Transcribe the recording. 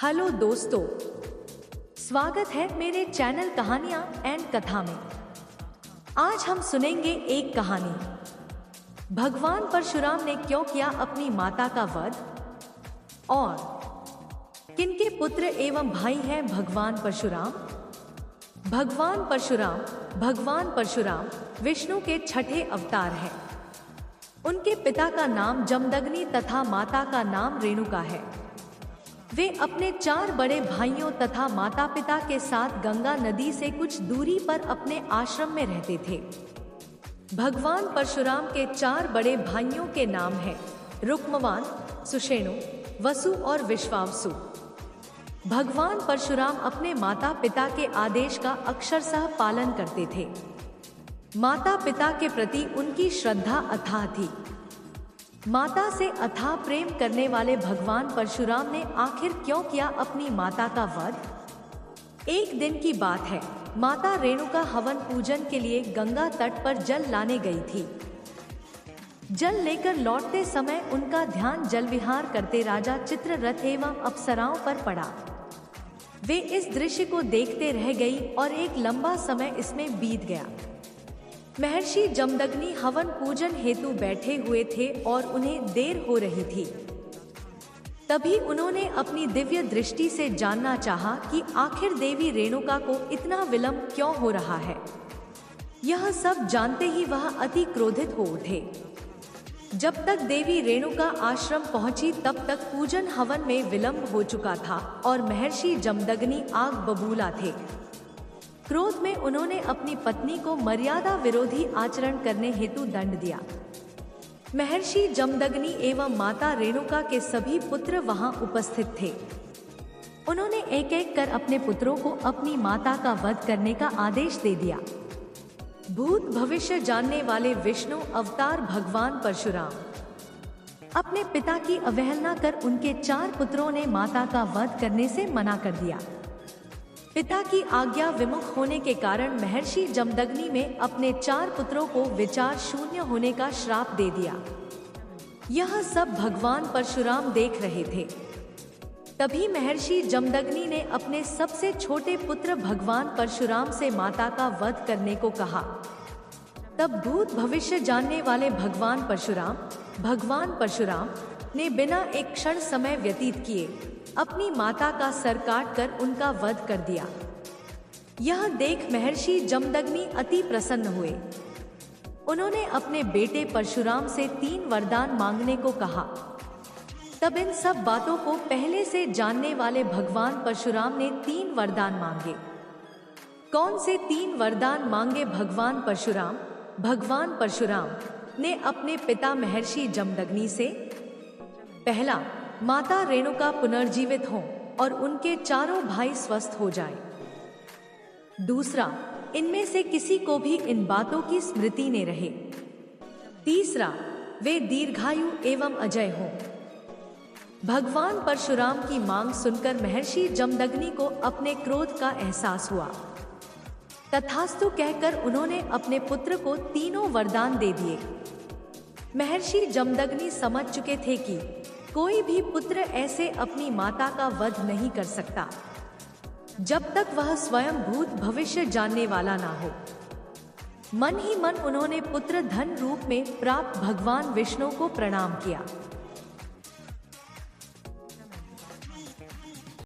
Hello दोस्तों, स्वागत है मेरे चैनल कहानियां एंड कथा में। आज हम सुनेंगे एक कहानी, भगवान परशुराम ने क्यों किया अपनी माता का वध और किनके पुत्र एवं भाई हैं भगवान परशुराम। भगवान परशुराम विष्णु के छठे अवतार हैं। उनके पिता का नाम जमदग्नि तथा माता का नाम रेणुका है। वे अपने 4 बड़े भाइयों तथा माता पिता के साथ गंगा नदी से कुछ दूरी पर अपने आश्रम में रहते थे। भगवान परशुराम के 4 बड़े भाइयों के नाम हैं रुक्मवान, सुषेणु, वसु और विश्वावसु। भगवान परशुराम अपने माता पिता के आदेश का अक्षरशः पालन करते थे। माता पिता के प्रति उनकी श्रद्धा अथाह थी। माता से अथाह प्रेम करने वाले भगवान परशुराम ने आखिर क्यों किया अपनी माता का वध। एक दिन की बात है, माता रेणुका हवन पूजन के लिए गंगा तट पर जल लाने गई थी। जल लेकर लौटते समय उनका ध्यान जल विहार करते राजा चित्ररथ एवं अप्सराओं पर पड़ा। वे इस दृश्य को देखते रह गई और एक लंबा समय इसमें बीत गया। महर्षि जमदग्नि हवन पूजन हेतु बैठे हुए थे और उन्हें देर हो रही थी। तभी उन्होंने अपनी दिव्य दृष्टि से जानना चाहा कि आखिर देवी रेणुका को इतना विलंब क्यों हो रहा है। यह सब जानते ही वह अति क्रोधित हो उठे। जब तक देवी रेणुका आश्रम पहुंची तब तक पूजन हवन में विलंब हो चुका था और महर्षि जमदग्नि आग बबूला थे। क्रोध में उन्होंने अपनी पत्नी को मर्यादा विरोधी आचरण करने हेतु दंड दिया। महर्षि जमदग्नि एवं माता रेणुका के सभी पुत्र वहां उपस्थित थे। उन्होंने एक एक कर अपने पुत्रों को अपनी माता का वध करने का आदेश दे दिया। भूत भविष्य जानने वाले विष्णु अवतार भगवान परशुराम अपने पिता की अवहेलना कर उनके 4 पुत्रों ने माता का वध करने से मना कर दिया। पिता की आज्ञा विमुख होने के कारण महर्षि जमदग्नि में अपने 4 पुत्रों को विचार शून्य होने का श्राप दे दिया। यह सब भगवान परशुराम देख रहे थे। तभी महर्षि जमदग्नि ने अपने सबसे छोटे पुत्र भगवान परशुराम से माता का वध करने को कहा। तब भूत भविष्य जानने वाले भगवान परशुराम ने बिना एक क्षण समय व्यतीत किए अपनी माता का सर काट कर उनका वध कर दिया। यह देख महर्षि जमदग्नि अति प्रसन्न हुए। उन्होंने अपने बेटे परशुराम से 3 वरदान मांगने को कहा। तब इन सब बातों को पहले से जानने वाले भगवान परशुराम ने 3 वरदान मांगे। कौन से 3 वरदान मांगे भगवान परशुराम ने अपने पिता महर्षि जमदग्नि से? पहला, माता रेणुका पुनर्जीवित हों और उनके 4 भाई स्वस्थ हो जाएं। दूसरा, इनमें से किसी को भी इन बातों की स्मृति न रहे। तीसरा, वे दीर्घायु एवं अजय हों। भगवान परशुराम की मांग सुनकर महर्षि जमदग्नि को अपने क्रोध का एहसास हुआ। तथास्तु कहकर उन्होंने अपने पुत्र को तीनों वरदान दे दिए। महर्षि जमदग्नि समझ चुके थे कि कोई भी पुत्र ऐसे अपनी माता का वध नहीं कर सकता जब तक वह स्वयं भूत भविष्य जानने वाला ना हो। मन ही मन उन्होंने पुत्र धन रूप में प्राप्त भगवान विष्णु को प्रणाम किया।